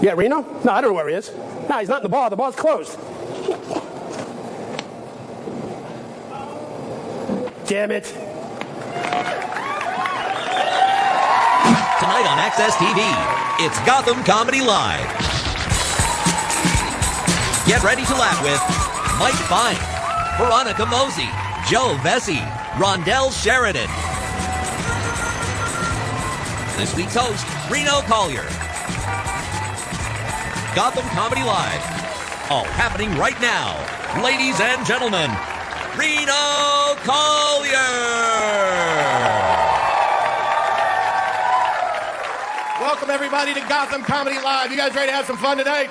Yeah, Reno? No, I don't know where he is. No, he's not in the bar. The bar's closed. Damn it. Tonight on Access TV, it's Gotham Comedy Live. Get ready to laugh with Mike Fine, Veronica Mosey, Joe Vesey, Rondell Sheridan. This week's host, Reno Collier. Gotham Comedy Live. All happening right now. Ladies and gentlemen, Reno Collier! Welcome, everybody, to Gotham Comedy Live. You guys ready to have some fun tonight?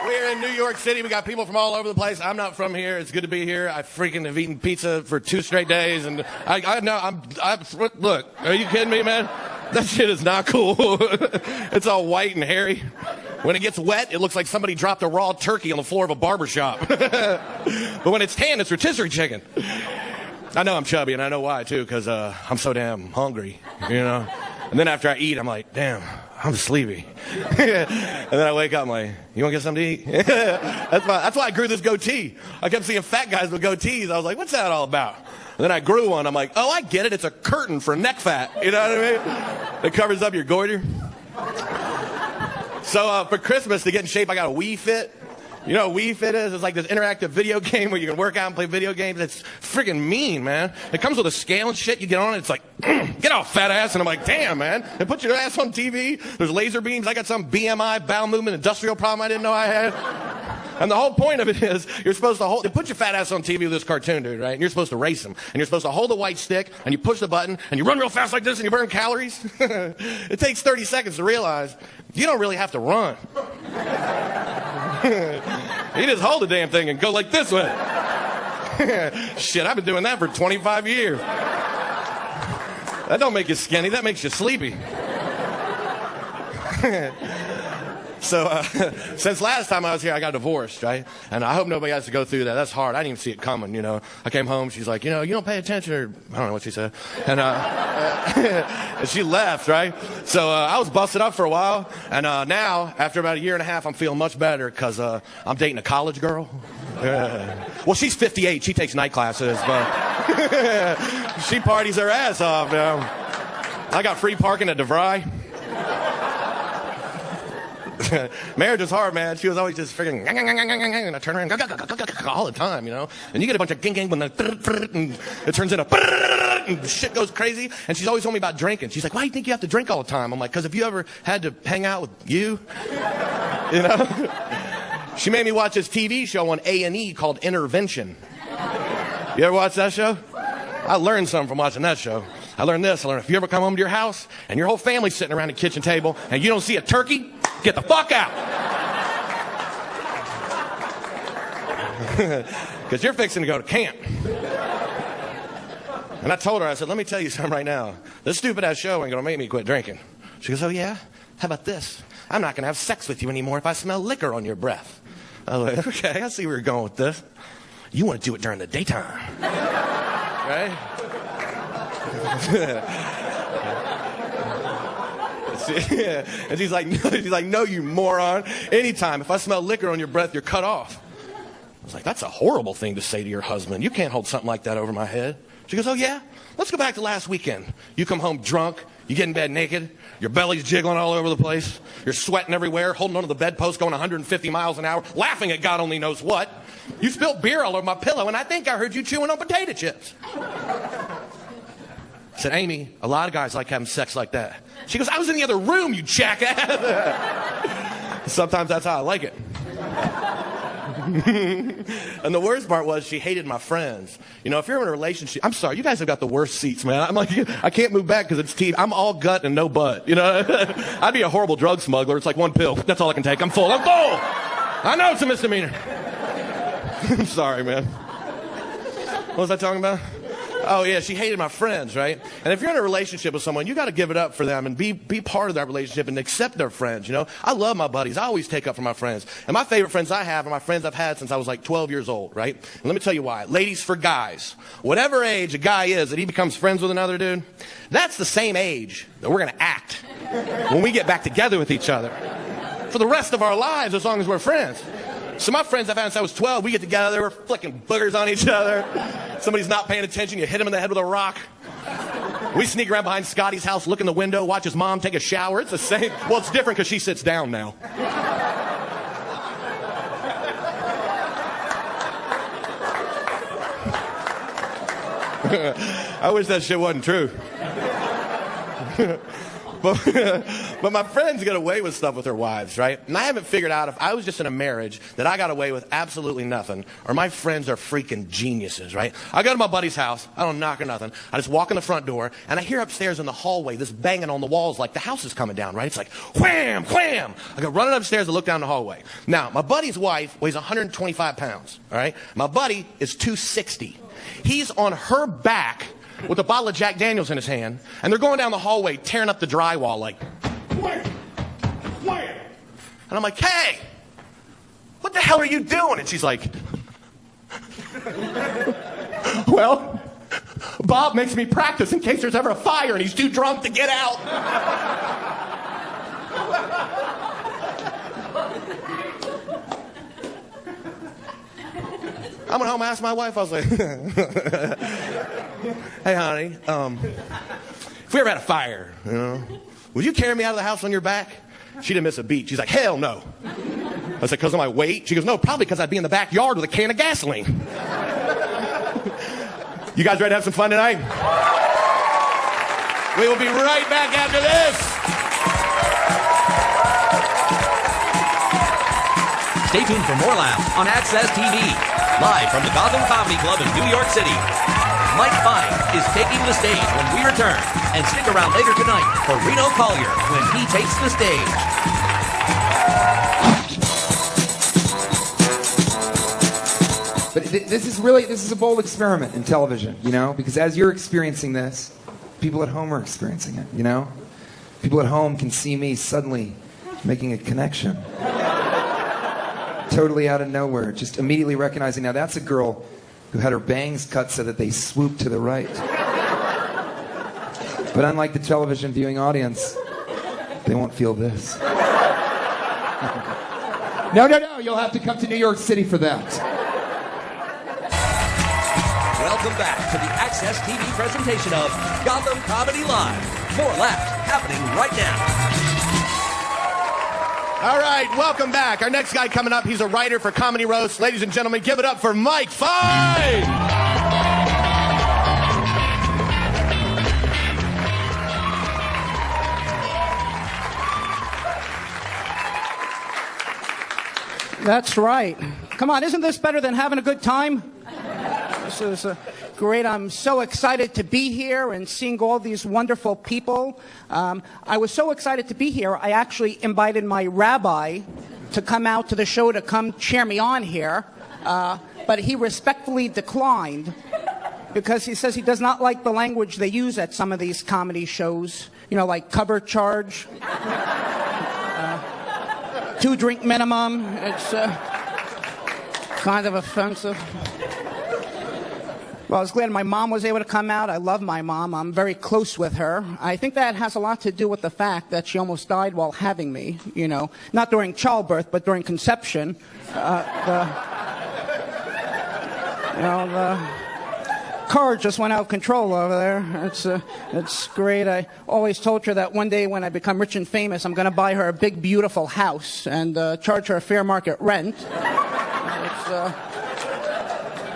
We're in New York City. We got people from all over the place. I'm not from here. It's good to be here. I freaking have eaten pizza for 2 straight days. And look, are you kidding me, man? That shit is not cool. It's all white and hairy. When it gets wet, it looks like somebody dropped a raw turkey on the floor of a barbershop. But when it's tan, it's rotisserie chicken. I know I'm chubby, and I know why, too, because I'm so damn hungry, you know? And then after I eat, I'm like, damn, I'm sleepy. And then I wake up, I'm like, you want to get something to eat? That's why I grew this goatee. I kept seeing fat guys with goatees. I was like, what's that all about? And then I grew one. I'm like, oh, I get it. It's a curtain for neck fat. You know what I mean? It covers up your goiter. So for Christmas, to get in shape, I got a Wii Fit. You know what Wii Fit is? It's like this interactive video game where you can work out and play video games. It's freaking mean, man. It comes with a scale and shit. You get on it, it's like, get off, fat ass. And I'm like, damn, man. They put your ass on TV. There's laser beams. I got some BMI, bowel movement, industrial problem I didn't know I had. And the whole point of it is you're supposed to they put your fat ass on TV with this cartoon dude, right? And you're supposed to race him. And you're supposed to hold a white stick, and you push the button, and you run real fast like this, and you burn calories. It takes 30 seconds to realize you don't really have to run. You just hold the damn thing and go like this way. Shit, I've been doing that for 25 years. That don't make you skinny, that makes you sleepy. So, since last time I was here, I got divorced, right? And I hope nobody has to go through that. That's hard. I didn't even see it coming, you know. I came home, she's like, you know, you don't pay attention, or I don't know what she said. And, and she left, right? So, I was busted up for a while. And now, after about a year and a half, I'm feeling much better because I'm dating a college girl. Well, she's 58. She takes night classes, but she parties her ass off, you know. I got free parking at DeVry. Marriage is hard, man. She was always just freaking and I turn around all the time, you know. And you get a bunch of ging when and it turns into and shit goes crazy. And she's always told me about drinking. She's like, why do you think you have to drink all the time? I'm like, because if you ever had to hang out with you know. She made me watch this TV show on A&E called Intervention. You ever watch that show? I learned something from watching that show. I learned this. I learned if you ever come home to your house and your whole family's sitting around the kitchen table and you don't see a turkey, get the fuck out. Because you're fixing to go to camp. And I told her, I said, let me tell you something right now. This stupid-ass show ain't going to make me quit drinking. She goes, oh, yeah? How about this? I'm not going to have sex with you anymore if I smell liquor on your breath. I was like, okay, I see where you're going with this. You want to do it during the daytime. Right? And she's like, no, you moron. Anytime, if I smell liquor on your breath, you're cut off. I was like, that's a horrible thing to say to your husband. You can't hold something like that over my head. She goes, oh, yeah? Let's go back to last weekend. You come home drunk. You get in bed naked. Your belly's jiggling all over the place. You're sweating everywhere, holding onto the bedpost, going 150 miles an hour, laughing at God only knows what. You spilled beer all over my pillow, and I think I heard you chewing on potato chips. I said, Amy, a lot of guys like having sex like that. She goes, I was in the other room, you jackass. Sometimes that's how I like it. And the worst part was she hated my friends. You know, if you're in a relationship, I'm sorry, you guys have got the worst seats, man. I'm like, I can't move back because it's TV. I'm all gut and no butt, you know. I'd be a horrible drug smuggler. It's like one pill. That's all I can take. I'm full. I know it's a misdemeanor. I'm sorry, man. What was I talking about? Oh, yeah, she hated my friends, right? And if you're in a relationship with someone, you got to give it up for them and be part of that relationship and accept their friends, you know? I love my buddies. I always take up for my friends. And my favorite friends I have are my friends I've had since I was like 12 years old, right? And let me tell you why. Ladies, for guys, whatever age a guy is that he becomes friends with another dude, that's the same age that we're going to act. when we get back together with each other for the rest of our lives as long as we're friends. So my friends I've had since I was 12, we get together, we're flicking boogers on each other. Somebody's not paying attention, you hit him in the head with a rock. We sneak around behind Scotty's house, look in the window, watch his mom take a shower. It's the same. Well, it's different because she sits down now. I wish that shit wasn't true. But my friends get away with stuff with their wives, right? And I haven't figured out if I was just in a marriage that I got away with absolutely nothing, or my friends are freaking geniuses, right? I go to my buddy's house, I don't knock or nothing, I just walk in the front door, and I hear upstairs in the hallway this banging on the walls like the house is coming down, right? It's like, wham, wham! I go running upstairs to look down the hallway. Now, my buddy's wife weighs 125 pounds, all right? My buddy is 260. He's on her back with a bottle of Jack Daniels in his hand, and they're going down the hallway tearing up the drywall like, wham, wham. And I'm like, hey, what the hell are you doing? And she's like, well, Bob makes me practice in case there's ever a fire and he's too drunk to get out. I went home and asked my wife, I was like, hey, honey, if we ever had a fire, you know, would you carry me out of the house on your back? She didn't miss a beat. She's like, hell no. I said, because of my weight? She goes, no, probably because I'd be in the backyard with a can of gasoline. You guys ready to have some fun tonight? We will be right back after this. Stay tuned for more laughs on Access TV. Live from the Gotham Comedy Club in New York City. Mike Fine is taking the stage when we return. And stick around later tonight for Reno Collier when he takes the stage. But this is a bold experiment in television, you know? Because as you're experiencing this, people at home are experiencing it, you know? People at home can see me suddenly making a connection. Totally out of nowhere, just immediately recognizing, now that's a girl who had her bangs cut so that they swoop to the right. But unlike the television viewing audience, they won't feel this. No, you'll have to come to New York City for that. Welcome back to the Access TV presentation of Gotham Comedy Live. More laughs happening right now. All right, welcome back. Our next guy coming up, he's a writer for Comedy Roast. Ladies and gentlemen, give it up for Mike Fine! That's right. Come on, isn't this better than having a good time? This is great. I'm so excited to be here and seeing all these wonderful people. I was so excited to be here, I actually invited my rabbi to come out to the show to come cheer me on here, but he respectfully declined because he says he does not like the language they use at some of these comedy shows, you know, like cover charge, 2-drink minimum. It's kind of offensive. Well, I was glad my mom was able to come out. I love my mom. I'm very close with her. I think that has a lot to do with the fact that she almost died while having me, you know. Not during childbirth, but during conception. The car just went out of control over there. It's great. I always told her that one day when I become rich and famous, I'm going to buy her a big, beautiful house and charge her a fair market rent.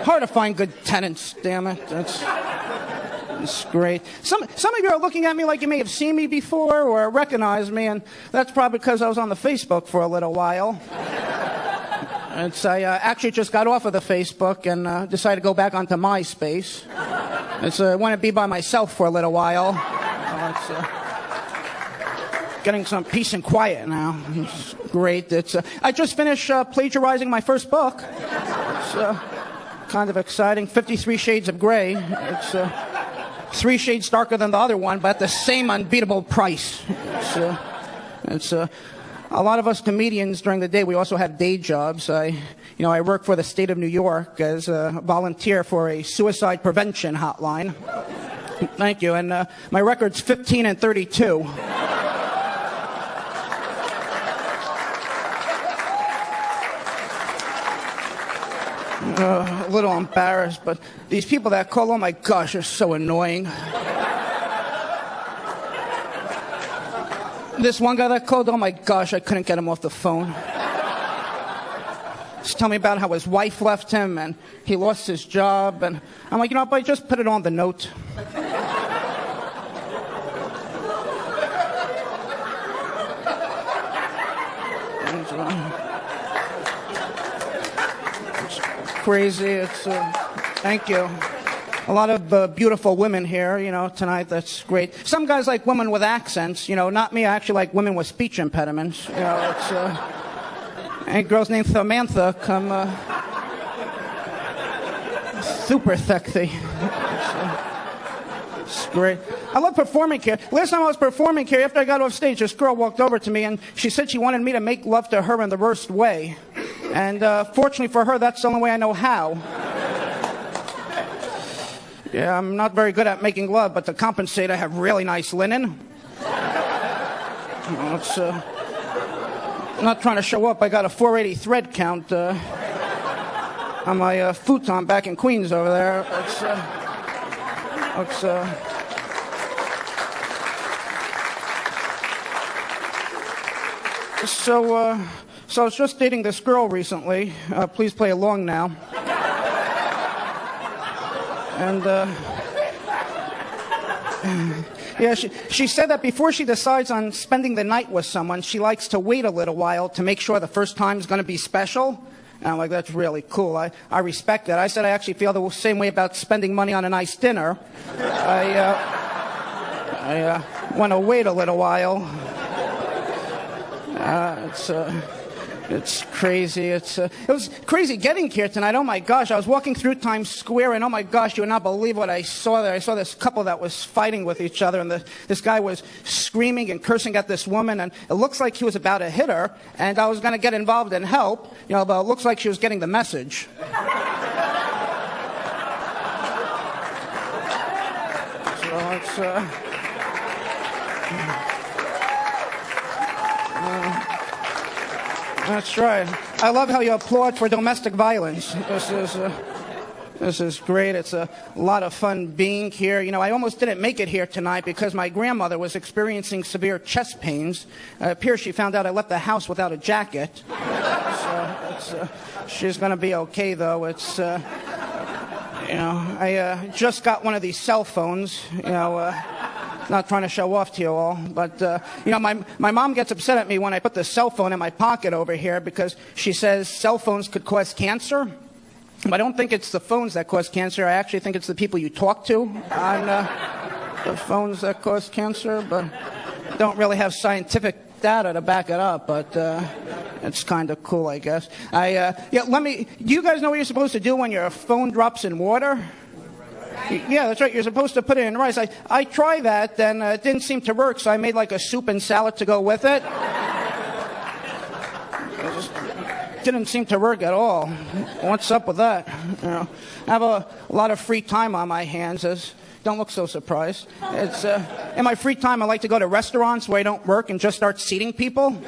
It's hard to find good tenants, damn it. It's great. Some of you are looking at me like you may have seen me before or recognized me, and that's probably because I was on the Facebook for a little while. I actually just got off of the Facebook and decided to go back onto MySpace. I want to be by myself for a little while. Getting some peace and quiet now. It's great. I just finished plagiarizing my first book. It's kind of exciting. 53 Shades of Grey. It's 3 shades darker than the other one, but at the same unbeatable price. A lot of us comedians during the day, we also have day jobs. I work for the state of New York as a volunteer for a suicide prevention hotline. Thank you. And my record's 15 and 32. A little embarrassed, but these people that call, oh my gosh, are so annoying. This one guy that called, oh my gosh, I couldn't get him off the phone. Just tell me about how his wife left him and he lost his job. And I'm like, you know what, buddy, just put it on the note. It's crazy. Thank you. A lot of beautiful women here, tonight. That's great. Some guys like women with accents, not me. I actually like women with speech impediments. A girl's named Samantha, come super sexy. It's great. I love performing here. Last time I was performing here, after I got off stage, this girl walked over to me and she said she wanted me to make love to her in the worst way. And fortunately for her, that's the only way I know how. Yeah, I'm not very good at making love, but to compensate, I have really nice linen. I'm not trying to show up. I got a 480 thread count on my futon back in Queens over there. So I was just dating this girl recently. Please play along now. And yeah, she said that before she decides on spending the night with someone, she likes to wait a little while to make sure the first time's going to be special. And I'm like, that's really cool. I respect that. I said I actually feel the same way about spending money on a nice dinner. I want to wait a little while. It's crazy. It was crazy getting here tonight. Oh my gosh, I was walking through Times Square and oh my gosh, you would not believe what I saw there. I saw this couple that was fighting with each other and this guy was screaming and cursing at this woman and it looks like he was about to hit her and I was going to get involved and help, but it looks like she was getting the message. So that's right. I love how you applaud for domestic violence. This is great. It's a lot of fun being here. I almost didn't make it here tonight because my grandmother was experiencing severe chest pains. It appears she found out I left the house without a jacket. So she's going to be okay, though. I just got one of these cell phones, not trying to show off to you all, but, my mom gets upset at me when I put the cell phone in my pocket over here because she says cell phones could cause cancer. But I don't think it's the phones that cause cancer. I actually think it's the people you talk to on the phones that cause cancer, but don't really have scientific data to back it up, but it's kind of cool, I guess. Do you guys know what you're supposed to do when your phone drops in water? Yeah, that's right. You're supposed to put it in rice. I tried that, and it didn't seem to work, so I made like a soup and salad to go with it. It just didn't seem to work at all. What's up with that? I have a lot of free time on my hands. Don't look so surprised. It's in my free time, I like to go to restaurants where I don't work and just start seating people.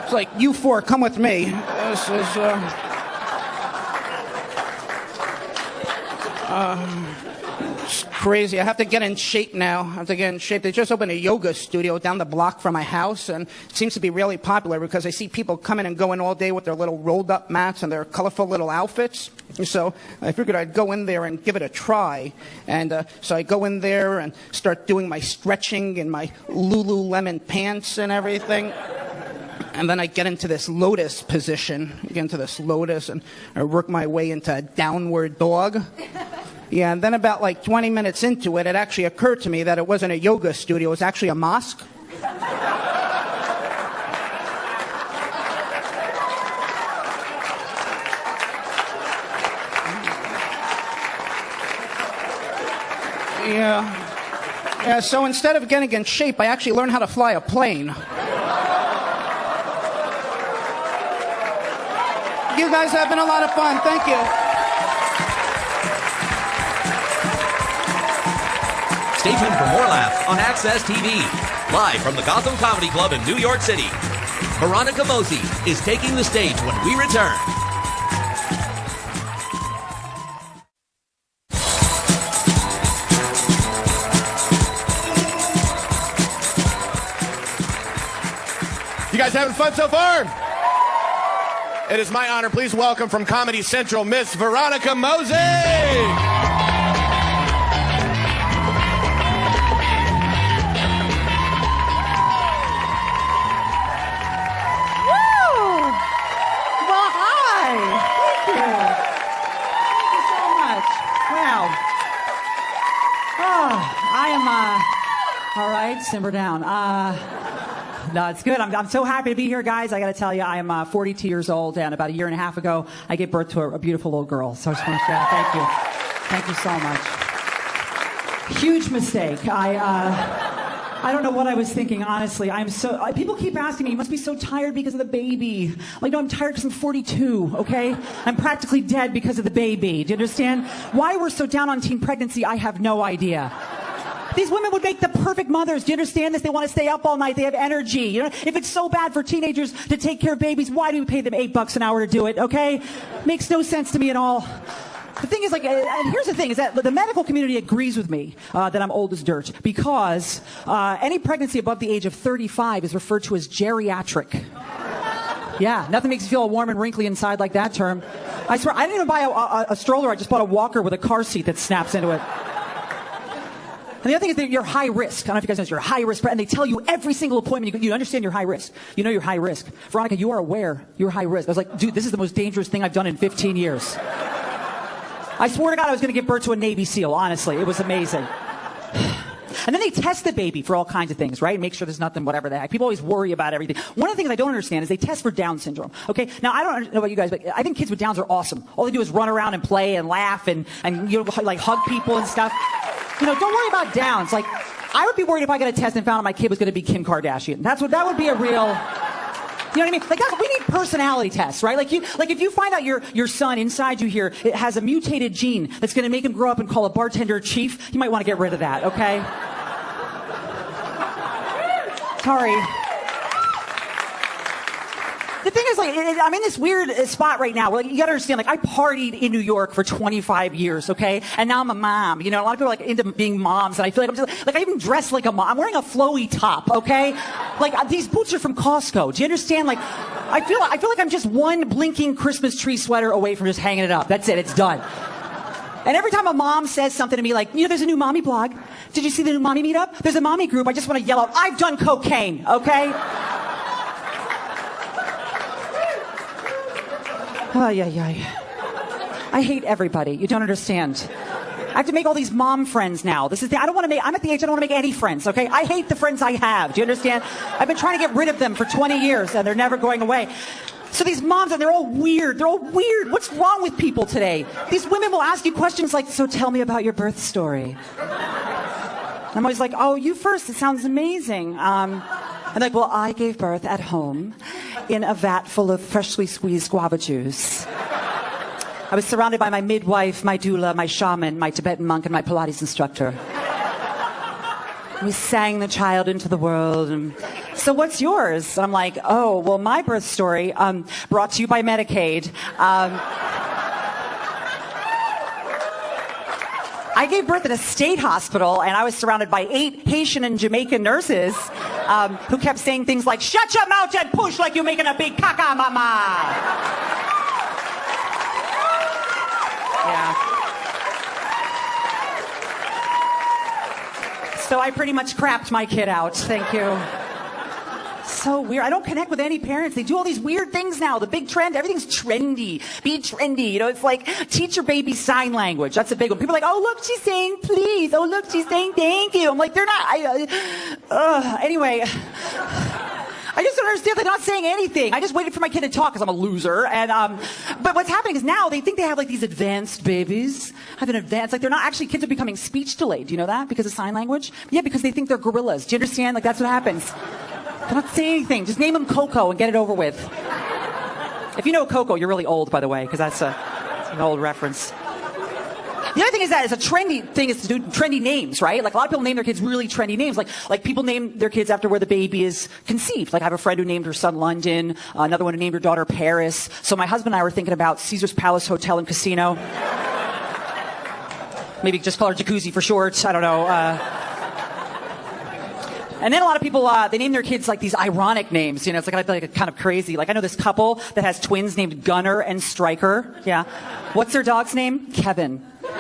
It's like, you four, come with me. This is... it's crazy. I have to get in shape now. They just opened a yoga studio down the block from my house, and it seems to be really popular because I see people coming and going all day with their little rolled-up mats and their colorful little outfits. So I figured I'd go in there and give it a try. And so I go in there and start doing my stretching in my Lululemon pants and everything. And then I get into this lotus position, and I work my way into a downward dog. Yeah, and then about like 20 minutes into it, it actually occurred to me that it wasn't a yoga studio, it was actually a mosque. Yeah, so instead of getting in shape, I actually learned how to fly a plane. You guys have been a lot of fun. Thank you. Stay tuned for more laughs on Access TV. Live from the Gotham Comedy Club in New York City, Veronica Mosey is taking the stage when we return. You guys having fun so far? It is my honor. Please welcome from Comedy Central, Miss Veronica Mosey. All right, simmer down. No, it's good. I'm so happy to be here, guys. I got to tell you, I am 42 years old, and about a year and a half ago, I gave birth to a beautiful little girl. So I just want to say thank you. Thank you so much. Huge mistake. I don't know what I was thinking, honestly. People keep asking me, you must be so tired because of the baby. Like, no, I'm tired because I'm 42, okay? I'm practically dead because of the baby. Do you understand? Why we're so down on teen pregnancy, I have no idea. These women would make the perfect mothers. Do you understand this? They want to stay up all night. They have energy. You know, if it's so bad for teenagers to take care of babies, why do we pay them $8 an hour to do it, okay? Makes no sense to me at all. The thing is, and here's the thing, is that the medical community agrees with me that I'm old as dirt because any pregnancy above the age of 35 is referred to as geriatric. Yeah, nothing makes you feel warm and wrinkly inside like that term. I swear, I didn't even buy a stroller. I just bought a walker with a car seat that snaps into it. And the other thing is that you're high risk. I don't know if you guys know this. You're high risk. And they tell you every single appointment. You understand you're high risk. You know you're high risk. Veronica, you are aware you're high risk. I was like, dude, this is the most dangerous thing I've done in 15 years. I swore to God I was going to give birth to a Navy SEAL, honestly. It was amazing. And then they test the baby for all kinds of things, right? Make sure there's nothing, whatever the heck. People always worry about everything. One of the things I don't understand is they test for Down syndrome, okay? Now, I don't know about you guys, but I think kids with Downs are awesome. All they do is run around and play and laugh and you know, like hug people and stuff. You know, don't worry about Downs. Like, I would be worried if I got a test and found out my kid was going to be Kim Kardashian. That would be a real... You know what I mean? Like, we need personality tests, right? Like if you find out your son inside you here, it has a mutated gene that's going to make him grow up and call a bartender chief, you might want to get rid of that, okay? Sorry. The thing is, like, I'm in this weird spot right now where, like, you gotta understand, like, I partied in New York for 25 years, okay? And now I'm a mom. You know, a lot of people are, like, into being moms, and I feel like I'm just, like, I even dress like a mom. I'm wearing a flowy top, okay? Like, these boots are from Costco. Do you understand? Like, I feel like I'm just one blinking Christmas tree sweater away from just hanging it up. That's it. It's done. And every time a mom says something to me like, you know, there's a new mommy blog. Did you see the new mommy meetup? There's a mommy group. I just want to yell out, I've done cocaine, okay? Oh, yeah. I hate everybody. You don't understand. I have to make all these mom friends now. I'm at the age I don't want to make any friends, okay? I hate the friends I have. Do you understand? I've been trying to get rid of them for 20 years, and they're never going away. So these moms, and they're all weird. What's wrong with people today? These women will ask you questions like, so tell me about your birth story. I'm always like, oh, you first. It sounds amazing. And like, well, I gave birth at home in a vat full of freshly squeezed guava juice. I was surrounded by my midwife, my doula, my shaman, my Tibetan monk, and my Pilates instructor. We sang the child into the world. And, so what's yours? And I'm like, oh, well, my birth story, brought to you by Medicaid. I gave birth at a state hospital, and I was surrounded by 8 Haitian and Jamaican nurses who kept saying things like, shut your mouth and push like you're making a big caca, mama. Yeah. So I pretty much crapped my kid out. Thank you. So weird. I don't connect with any parents. They do all these weird things now. The big trend, everything's trendy. Be trendy. You know, it's like teach your baby sign language. That's a big one. People are like, oh, look, she's saying please. Oh, look, she's saying thank you. I'm like, they're not. Anyway, I just don't understand. They're not saying anything. I just waited for my kid to talk because I'm a loser. And but what's happening is now they think they have like these advanced babies. Have an advanced, like they're not actually, kids are becoming speech delayed. Do you know that? Because of sign language? Yeah, because they think they're gorillas. Do you understand? Like that's what happens. They're not saying anything. Just name them Coco and get it over with. If you know Coco, you're really old, by the way, because that's an old reference. The other thing is that it's a trendy thing is to do trendy names, right? Like a lot of people name their kids really trendy names. Like people name their kids after where the baby is conceived. Like I have a friend who named her son London, another one who named her daughter Paris. So my husband and I were thinking about Caesar's Palace Hotel and Casino. Maybe just call her Jacuzzi for short. I don't know. And then a lot of people, they name their kids like these ironic names. You know, it's like kind of crazy. Like I know this couple that has twins named Gunner and Stryker. Yeah. What's their dog's name? Kevin. Isn't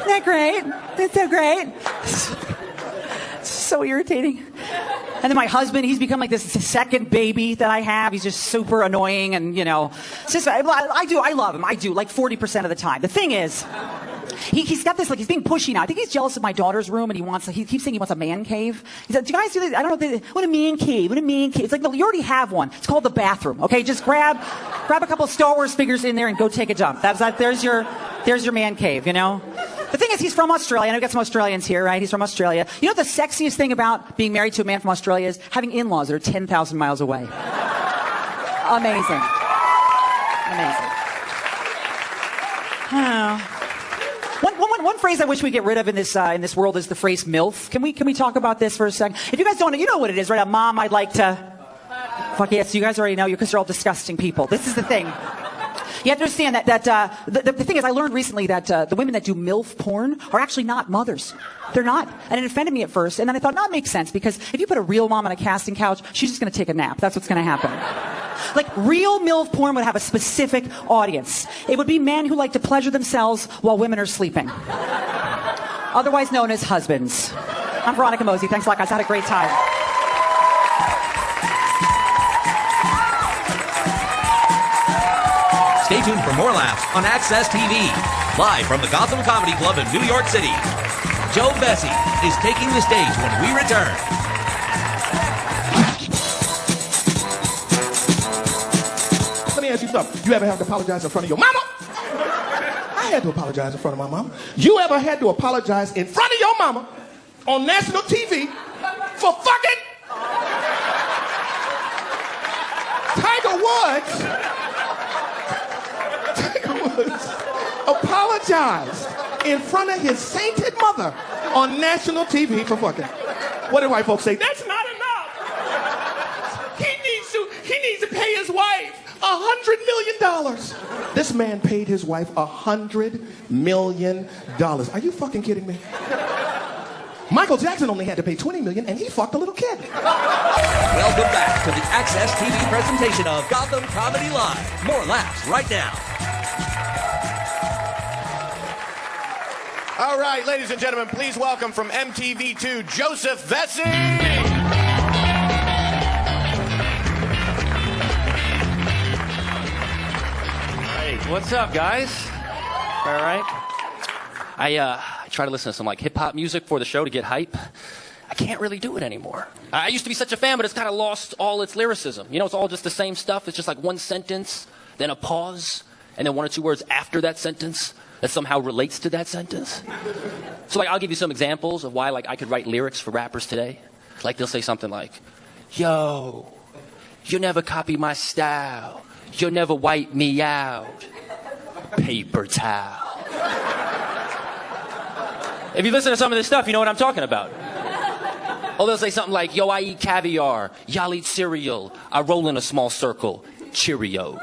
that great? That's so great. It's so irritating. And then my husband, he's become like this second baby that I have. He's just super annoying, and you know, it's just I love him. I do, like 40% of the time. The thing is, he's got this, like, he's being pushy now. I think he's jealous of my daughter's room, and he keeps saying he wants a man cave. He's like, do you guys do this? I don't know. What a man cave? What a man cave? It's like, no, you already have one. It's called the bathroom. Okay, just grab a couple of Star Wars figures in there and go take a dump. There's your man cave. You know. The thing is, he's from Australia. I know we got some Australians here, right? He's from Australia. You know what the sexiest thing about being married to a man from Australia is? Having in-laws that are 10,000 miles away. Amazing. Amazing. One phrase I wish we get rid of in this world is the phrase MILF. Can we talk about this for a second? If you guys don't know, you know what it is, right? A mom, I'd like to... Fuck yes, you guys already know, because you're all disgusting people. This is the thing. You have to understand that the thing is, I learned recently that the women that do MILF porn are actually not mothers. They're not. And it offended me at first. And then I thought, no, it makes sense, because if you put a real mom on a casting couch, she's just going to take a nap. That's what's going to happen. Like, real MILF porn would have a specific audience. It would be men who like to pleasure themselves while women are sleeping. Otherwise known as husbands. I'm Veronica Mosey. Thanks a lot, guys. I had a great time. Stay tuned for more laughs on Access TV. Live from the Gotham Comedy Club in New York City, Joe Bessie is taking the stage when we return. Let me ask you something. You ever have to apologize in front of your mama? I had to apologize in front of my mama. You ever had to apologize in front of your mama on national TV for fucking Tiger Woods apologized in front of his sainted mother on national TV for fucking. What do white folks say? That's not enough. He needs to pay his wife $100 million. This man paid his wife $100 million. Are you fucking kidding me? Michael Jackson only had to pay $20 million, and he fucked a little kid. Welcome back to the Access TV presentation of Gotham Comedy Live. More laughs right now. All right, ladies and gentlemen, please welcome from MTV2, Joseph Vesey. Hey, what's up, guys? All right. I try to listen to some like hip hop music for the show to get hype. I can't really do it anymore. I used to be such a fan, but it's kind of lost all its lyricism. You know, it's all just the same stuff. It's just like one sentence, then a pause, and then one or two words after that sentence that somehow relates to that sentence. So like, I'll give you some examples of why like I could write lyrics for rappers today. Like they'll say something like, yo, you never copy my style. You'll never wipe me out. Paper towel. If you listen to some of this stuff, you know what I'm talking about. Or they'll say something like, yo, I eat caviar. Y'all eat cereal. I roll in a small circle. Cheerios.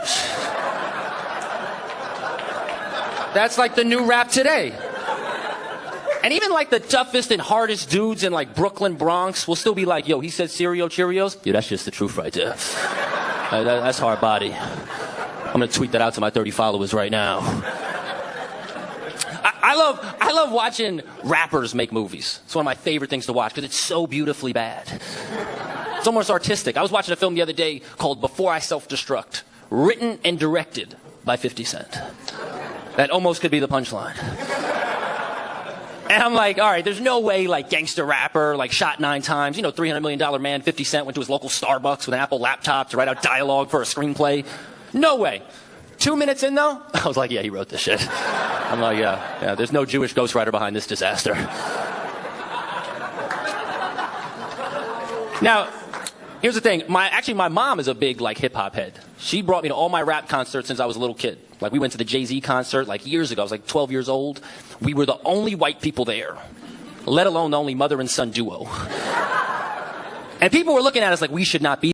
That's like the new rap today. And even like the toughest and hardest dudes in like Brooklyn, Bronx will still be like, yo, he said cereal, Cheerios? Yeah, that's just the truth right there. That's hard body. I'm gonna tweet that out to my 30 followers right now. I love watching rappers make movies. It's one of my favorite things to watch because it's so beautifully bad. It's almost artistic. I was watching a film the other day called Before I Self-Destruct, written and directed by 50 Cent. That almost could be the punchline. And I'm like, all right, there's no way like gangster rapper, like shot 9 times, you know, $300 million man, 50 Cent went to his local Starbucks with an Apple laptop to write out dialogue for a screenplay. No way. 2 minutes in though, I was like, yeah, he wrote this shit. I'm like, yeah, there's no Jewish ghostwriter behind this disaster. Now, here's the thing. My mom is a big like hip hop head. She brought me to all my rap concerts since I was a little kid. Like we went to the Jay-Z concert like years ago. I was like 12 years old. We were the only white people there, let alone the only mother and son duo. And people were looking at us like we should not be